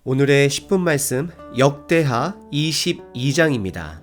오늘의 10분 말씀 역대하 22장입니다.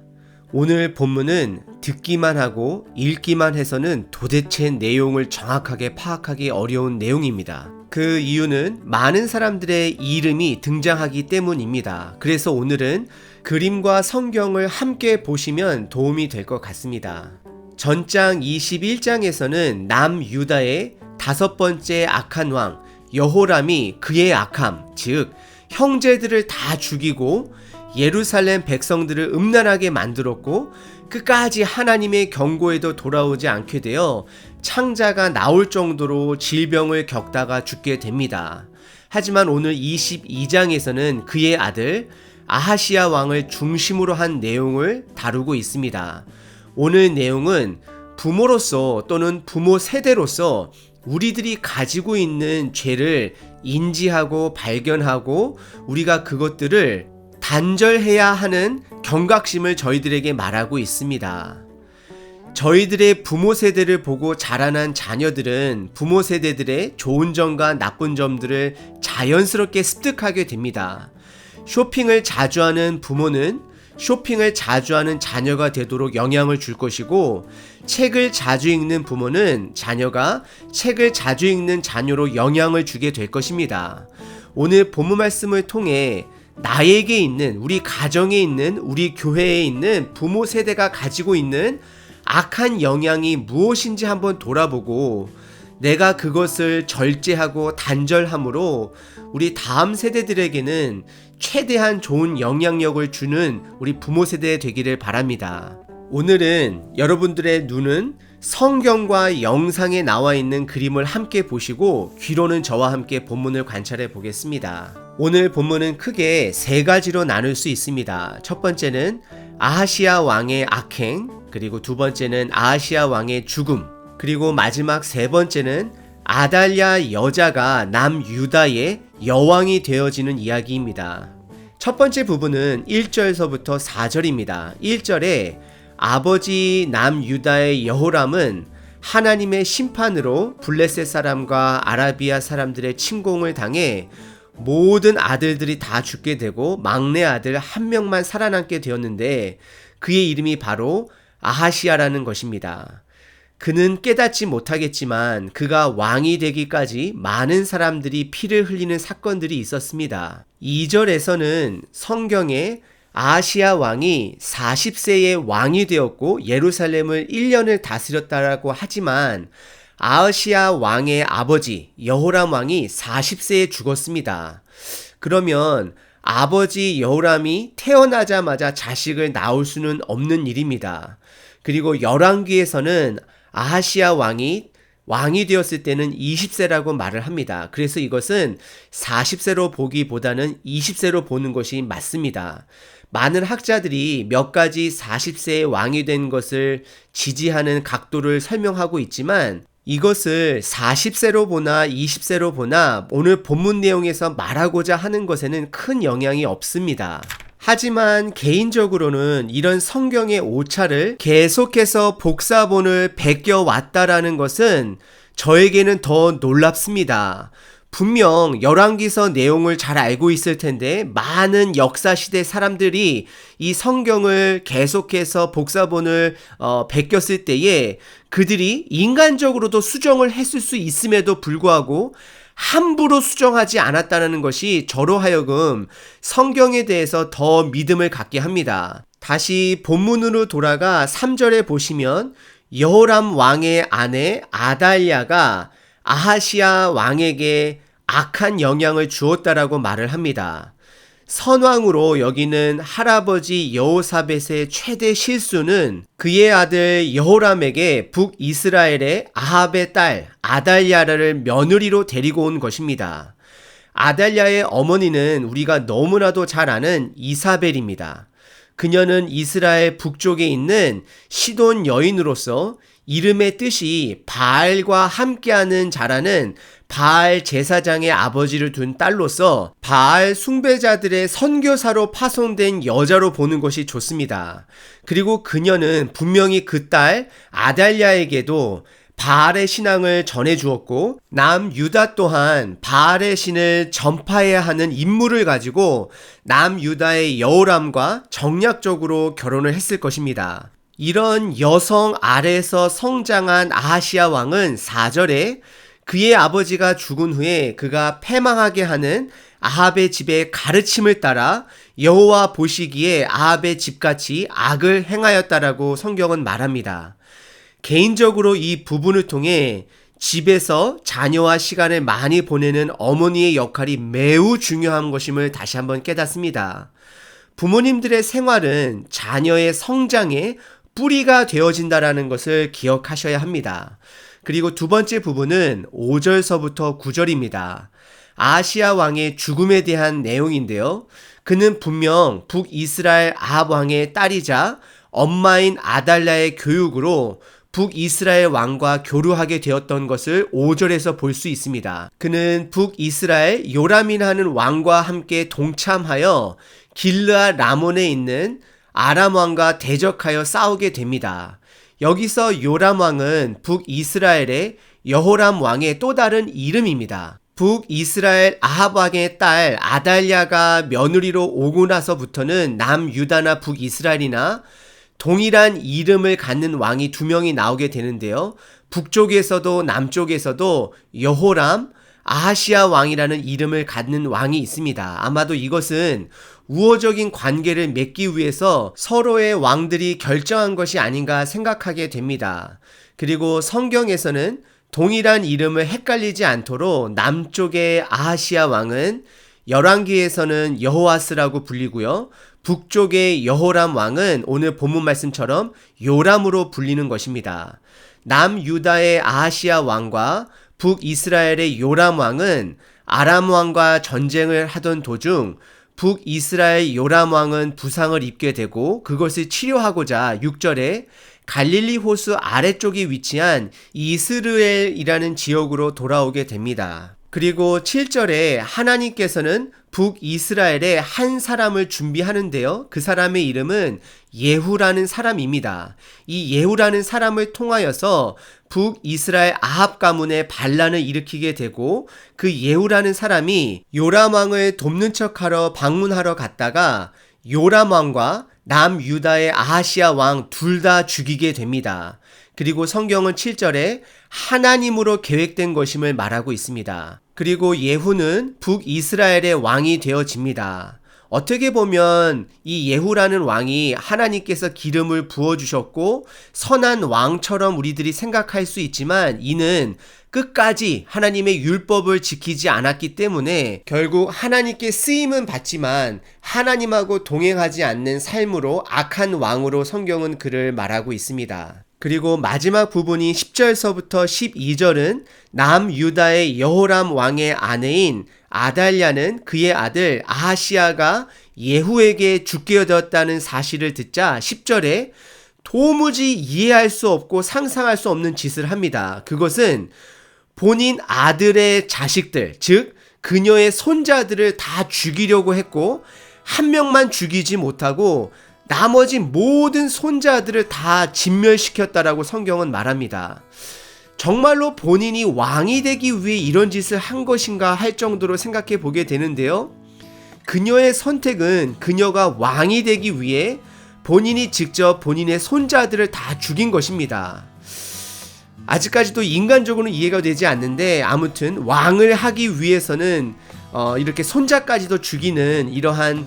오늘 본문은 듣기만 하고 읽기만 해서는 도대체 내용을 정확하게 파악하기 어려운 내용입니다. 그 이유는 많은 사람들의 이름이 등장하기 때문입니다. 그래서 오늘은 그림과 성경을 함께 보시면 도움이 될 것 같습니다. 전장 21장에서는 남유다의 다섯 번째 악한 왕 여호람이 그의 악함, 즉 형제들을 다 죽이고 예루살렘 백성들을 음란하게 만들었고 끝까지 하나님의 경고에도 돌아오지 않게 되어 창자가 나올 정도로 질병을 겪다가 죽게 됩니다. 하지만 오늘 22장에서는 그의 아들 아하시야 왕을 중심으로 한 내용을 다루고 있습니다. 오늘 내용은 부모로서 또는 부모 세대로서 우리들이 가지고 있는 죄를 인지하고 발견하고 우리가 그것들을 단절해야 하는 경각심을 저희들에게 말하고 있습니다. 저희들의 부모 세대를 보고 자라난 자녀들은 부모 세대들의 좋은 점과 나쁜 점들을 자연스럽게 습득하게 됩니다. 쇼핑을 자주 하는 부모는 쇼핑을 자주 하는 자녀가 되도록 영향을 줄 것이고, 책을 자주 읽는 부모는 자녀가 책을 자주 읽는 자녀로 영향을 주게 될 것입니다. 오늘 본문 말씀을 통해 나에게 있는, 우리 가정에 있는, 우리 교회에 있는 부모 세대가 가지고 있는 악한 영향이 무엇인지 한번 돌아보고 내가 그것을 절제하고 단절함으로 우리 다음 세대들에게는 최대한 좋은 영향력을 주는 우리 부모 세대 되기를 바랍니다. 오늘은 여러분들의 눈은 성경과 영상에 나와 있는 그림을 함께 보시고 귀로는 저와 함께 본문을 관찰해 보겠습니다. 오늘 본문은 크게 세 가지로 나눌 수 있습니다. 첫 번째는 아하시야 왕의 악행, 그리고 두 번째는 아하시야 왕의 죽음, 그리고 마지막 세 번째는 아달랴 여자가 남유다의 여왕이 되어지는 이야기입니다. 첫 번째 부분은 1절서부터 4절입니다. 1절에 아버지 남유다의 여호람은 하나님의 심판으로 블레셋 사람과 아라비아 사람들의 침공을 당해 모든 아들들이 다 죽게 되고 막내 아들 한 명만 살아남게 되었는데 그의 이름이 바로 아하시야라는 것입니다. 그는 깨닫지 못하겠지만 그가 왕이 되기까지 많은 사람들이 피를 흘리는 사건들이 있었습니다. 2절에서는 성경에 아하시야 왕이 40세에 왕이 되었고 예루살렘을 1년을 다스렸다라고 하지만 아하시야 왕의 아버지 여호람 왕이 40세에 죽었습니다. 그러면 아버지 여호람이 태어나자마자 자식을 낳을 수는 없는 일입니다. 그리고 열왕기에서는 아하시야 왕이 되었을 때는 20세라고 말을 합니다. 그래서 이것은 40세로 보기보다는 20세로 보는 것이 맞습니다. 많은 학자들이 몇 가지 40세에 왕이 된 것을 지지하는 각도를 설명하고 있지만 이것을 40세로 보나 20세로 보나 오늘 본문 내용에서 말하고자 하는 것에는 큰 영향이 없습니다. 하지만 개인적으로는 이런 성경의 오차를 계속해서 복사본을 베껴왔다라는 것은 저에게는 더 놀랍습니다. 분명 열왕기서 내용을 잘 알고 있을 텐데 많은 역사시대 사람들이 이 성경을 계속해서 복사본을 베꼈을 때에 그들이 인간적으로도 수정을 했을 수 있음에도 불구하고 함부로 수정하지 않았다는 것이 저로 하여금 성경에 대해서 더 믿음을 갖게 합니다. 다시 본문으로 돌아가 3절에 보시면 여호람 왕의 아내 아달랴가 아하시야 왕에게 악한 영향을 주었다라고 말을 합니다. 선왕으로 여기는 할아버지 여호사벳의 최대 실수는 그의 아들 여호람에게 북이스라엘의 아합의 딸 아달랴를 며느리로 데리고 온 것입니다. 아달랴의 어머니는 우리가 너무나도 잘 아는 이사벨입니다. 그녀는 이스라엘 북쪽에 있는 시돈 여인으로서 이름의 뜻이 바알과 함께하는 자라는 바알 제사장의 아버지를 둔 딸로서 바알 숭배자들의 선교사로 파송된 여자로 보는 것이 좋습니다. 그리고 그녀는 분명히 그 딸 아달랴에게도 바알의 신앙을 전해 주었고, 남유다 또한 바알의 신을 전파해야 하는 임무를 가지고 남유다의 여호람과 정략적으로 결혼을 했을 것입니다. 이런 여성 아래에서 성장한 아하시야 왕은 4절에 그의 아버지가 죽은 후에 그가 패망하게 하는 아합의 집의 가르침을 따라 여호와 보시기에 아합의 집같이 악을 행하였다라고 성경은 말합니다. 개인적으로 이 부분을 통해 집에서 자녀와 시간을 많이 보내는 어머니의 역할이 매우 중요한 것임을 다시 한번 깨닫습니다. 부모님들의 생활은 자녀의 성장에 뿌리가 되어진다라는 것을 기억하셔야 합니다. 그리고 두 번째 부분은 5절서부터 9절입니다. 아하시야 왕의 죽음에 대한 내용인데요. 그는 분명 북이스라엘 아합 왕의 딸이자 엄마인 아달랴의 교육으로 북이스라엘 왕과 교류하게 되었던 것을 5절에서 볼 수 있습니다. 그는 북이스라엘 요람이라는 왕과 함께 동참하여 길르앗 라몬에 있는 아람 왕과 대적하여 싸우게 됩니다. 여기서 요람 왕은 북이스라엘의 여호람 왕의 또 다른 이름입니다. 북이스라엘 아합 왕의 딸 아달랴가 며느리로 오고 나서부터는 남유다나 북이스라엘이나 동일한 이름을 갖는 왕이 두 명이 나오게 되는데요. 북쪽에서도 남쪽에서도 여호람, 아하시야 왕이라는 이름을 갖는 왕이 있습니다. 아마도 이것은 우호적인 관계를 맺기 위해서 서로의 왕들이 결정한 것이 아닌가 생각하게 됩니다. 그리고 성경에서는 동일한 이름을 헷갈리지 않도록 남쪽의 아하시야 왕은 열왕기에서는 여호아스라고 불리고요. 북쪽의 여호람 왕은 오늘 본문 말씀처럼 요람으로 불리는 것입니다. 남유다의 아하시야 왕과 북이스라엘의 요람 왕은 아람 왕과 전쟁을 하던 도중 북이스라엘 요람 왕은 부상을 입게 되고 그것을 치료하고자 6절에 갈릴리 호수 아래쪽에 위치한 이스르엘이라는 지역으로 돌아오게 됩니다. 그리고 7절에 하나님께서는 북이스라엘에 한 사람을 준비하는데요. 그 사람의 이름은 예후라는 사람입니다. 이 예후라는 사람을 통하여서 북이스라엘 아합 가문의 반란을 일으키게 되고 그 예후라는 사람이 요람 왕을 돕는 척하러 방문하러 갔다가 요람 왕과 남유다의 아하시야 왕 둘 다 죽이게 됩니다. 그리고 성경은 7절에 하나님으로 계획된 것임을 말하고 있습니다. 그리고 예후는 북이스라엘의 왕이 되어집니다. 어떻게 보면 이 예후라는 왕이 하나님께서 기름을 부어주셨고 선한 왕처럼 우리들이 생각할 수 있지만 이는 끝까지 하나님의 율법을 지키지 않았기 때문에 결국 하나님께 쓰임은 받지만 하나님하고 동행하지 않는 삶으로 악한 왕으로 성경은 그를 말하고 있습니다. 그리고 마지막 부분이 10절서부터 12절은 남유다의 여호람 왕의 아내인 아달랴는 그의 아들 아하시야가 예후에게 죽게 되었다는 사실을 듣자 10절에 도무지 이해할 수 없고 상상할 수 없는 짓을 합니다. 그것은 본인 아들의 자식들, 즉 그녀의 손자들을 다 죽이려고 했고 한 명만 죽이지 못하고 나머지 모든 손자들을 다 진멸시켰다라고 성경은 말합니다. 정말로 본인이 왕이 되기 위해 이런 짓을 한 것인가 할 정도로 생각해 보게 되는데요. 그녀의 선택은 그녀가 왕이 되기 위해 본인이 직접 본인의 손자들을 다 죽인 것입니다. 아직까지도 인간적으로는 이해가 되지 않는데 아무튼 왕을 하기 위해서는 이렇게 손자까지도 죽이는 이러한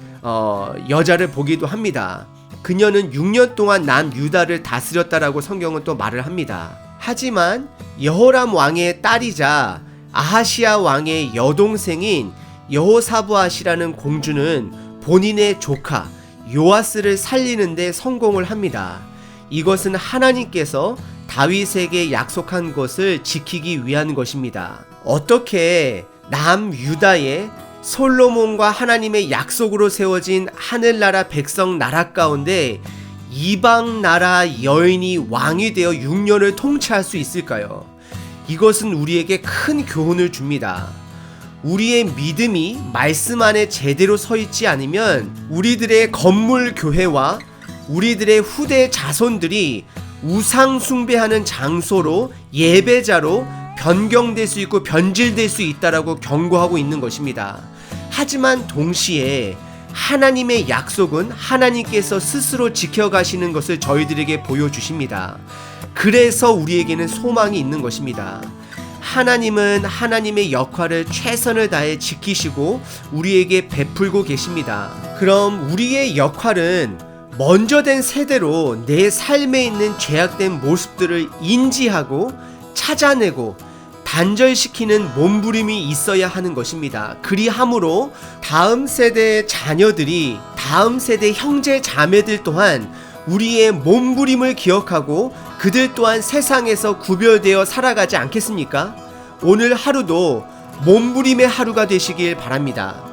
여자를 보기도 합니다. 그녀는 6년 동안 남유다를 다스렸다라고 성경은 또 말을 합니다. 하지만 여호람 왕의 딸이자 아하시야 왕의 여동생인 여호사부앗이라는 공주는 본인의 조카 요아스를 살리는데 성공을 합니다. 이것은 하나님께서 다윗에게 약속한 것을 지키기 위한 것입니다. 어떻게 남유다의 솔로몬과 하나님의 약속으로 세워진 하늘나라 백성 나라 가운데 이방 나라 여인이 왕이 되어 6년을 통치할 수 있을까요? 이것은 우리에게 큰 교훈을 줍니다. 우리의 믿음이 말씀 안에 제대로 서 있지 않으면 우리들의 건물 교회와 우리들의 후대 자손들이 우상 숭배하는 장소로, 예배자로 변경될 수 있고 변질될 수 있다라고 경고하고 있는 것입니다. 하지만 동시에 하나님의 약속은 하나님께서 스스로 지켜가시는 것을 저희들에게 보여주십니다. 그래서 우리에게는 소망이 있는 것입니다. 하나님은 하나님의 역할을 최선을 다해 지키시고 우리에게 베풀고 계십니다. 그럼 우리의 역할은 먼저 된 세대로 내 삶에 있는 죄악된 모습들을 인지하고 찾아내고 단절시키는 몸부림이 있어야 하는 것입니다. 그리함으로 다음 세대의 자녀들이, 다음 세대 형제 자매들 또한 우리의 몸부림을 기억하고 그들 또한 세상에서 구별되어 살아가지 않겠습니까? 오늘 하루도 몸부림의 하루가 되시길 바랍니다.